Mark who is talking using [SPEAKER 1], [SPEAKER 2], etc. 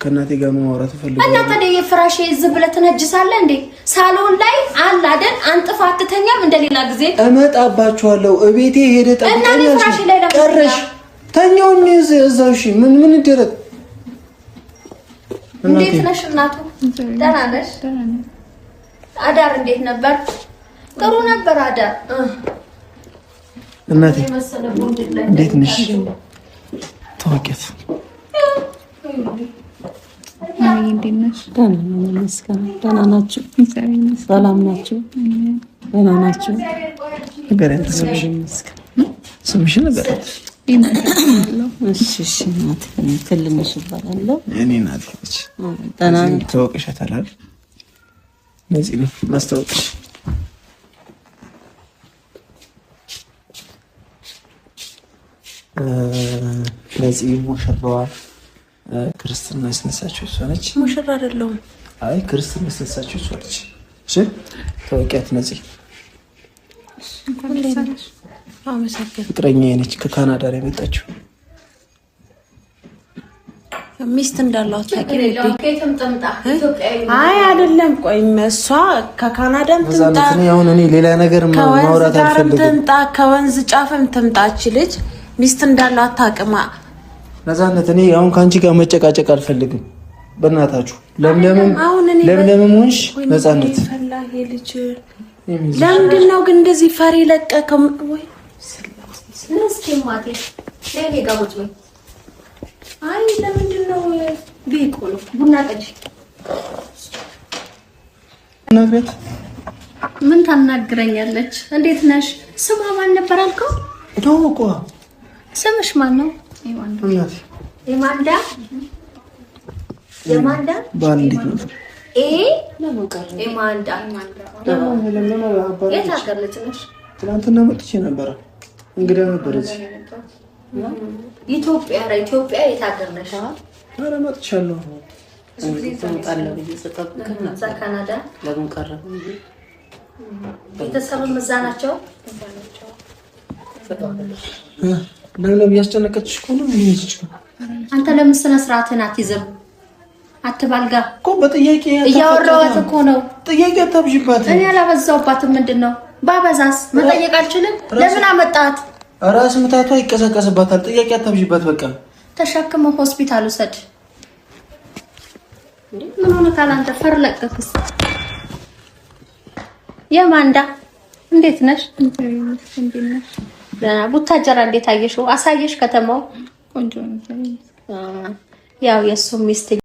[SPEAKER 1] ከእናቴ ጋር ማውራት ፈልጋለሁ።
[SPEAKER 2] እና ታዲያ የፍራሽ ዝም ብለህ ትነጅሳለህ እንዴ? ሳሎን ላይ አለ አይደል? አንጥፋ አትተኛም? እንደሌላ ጊዜ
[SPEAKER 1] እመጣባችኋለሁ። እቤቴ ሄደ
[SPEAKER 2] እና ፍራሽ ላይ
[SPEAKER 1] ቀረሽ ተኛውኝ እዛው። እሺ ምን ይደረግ?
[SPEAKER 2] እንዴት ነሽ እናቱ? ደህና ነሽ? አዳር እንዴት ነበር? ጥሩ ነበር አዳር።
[SPEAKER 1] እናቴ እንዴት ነሽ? ተወቀት
[SPEAKER 3] ደህና ናችሁ? ሰላም ናችሁ? ደህና ናችሁ?
[SPEAKER 1] ንገሪያት ስምሽን ንገሪያት።
[SPEAKER 3] እሺ እናቴ ትልምሽ እባላለሁ።
[SPEAKER 1] እኔ እናቴ ነች።
[SPEAKER 3] ደህና
[SPEAKER 1] ተወቅሻታል አይደል? እነዚህ ነው ማስታወቅሽ። ለዚህ ሙሽራዋ ክርስትና ያስነሳችው እሷ ነች።
[SPEAKER 2] ሙሽራ አይደለሁም።
[SPEAKER 1] አይ ክርስትና ያስነሳችው እሷ ነች። እሺ ተወቂያት ነዚህ ፍቅረኛዬ ነች። ከካናዳ ነው የመጣችው።
[SPEAKER 3] ሚስት እንዳላት አይ አይደለም። ቆይ እሷ ከካናዳም ትምጣ
[SPEAKER 1] አሁን እኔ ሌላ ነገር ማውራት አልፈልግም።
[SPEAKER 3] ትምጣ ከወንዝ ጫፍም ትምጣች ልጅ ሚስት እንዳላት ታቅማ
[SPEAKER 1] ነፃነት። እኔ አሁን ካንቺ ጋር መጨቃጨቅ አልፈልግም። በእናታችሁ ለምለምም ሆንሽ ነፃነት።
[SPEAKER 3] ለምንድን ነው ግን እንደዚህ ፈሪ ለቀቀው? ወይ
[SPEAKER 2] አይ ለምንድን ነው ቢቆሉ ቡና ጠጪ።
[SPEAKER 1] ነግረት
[SPEAKER 2] ምን ታናግረኛለች? እንዴት ነሽ? ስሟ ማን ነበር አልከው?
[SPEAKER 1] ደውቆ
[SPEAKER 2] ስምሽ ማን ነው? የማንዳ
[SPEAKER 1] ባል እንዴት ነው?
[SPEAKER 2] የማንዳ የት ሀገር ልጅ ነሽ?
[SPEAKER 1] ትናንትና መጥቼ ነበረ። እንግዳ ነበረች።
[SPEAKER 2] ኢትዮጵያ የት ሀገር ነሽ?
[SPEAKER 1] ኧረ መጥቻለሁ።
[SPEAKER 2] ካናዳ ለምን ቀረ? ቤተሰብም እዛ ናቸው።
[SPEAKER 1] ለምን እያስጨነቀችሽ እኮ ነው?
[SPEAKER 2] አንተ ለምን ስነ ስርዓትህን አትይዝም? አትባልጋ
[SPEAKER 1] እኮ በጥያቄ
[SPEAKER 2] እያወራኋት እኮ ነው።
[SPEAKER 1] ጥያቄ አታብዥባት።
[SPEAKER 2] እኔ አላበዛሁባትም። ምንድን ነው ባበዛስ መጠየቅ አልችልም? ለምን አመጣት?
[SPEAKER 1] ራስ ምታቷ ይቀሰቀስባታል። ጥያቄ አታብዥባት። በቃ
[SPEAKER 2] ተሸክመው ሆስፒታል ውሰድ። ምን ሆነ ካላንተ ፈርለቀክስ? የማንዳ እንዴት ነሽ? ቡታጀራ እንዴት አየሽው? አሳየሽ ከተማው? ቆንጆ ነው። ያው የሱ ሚስት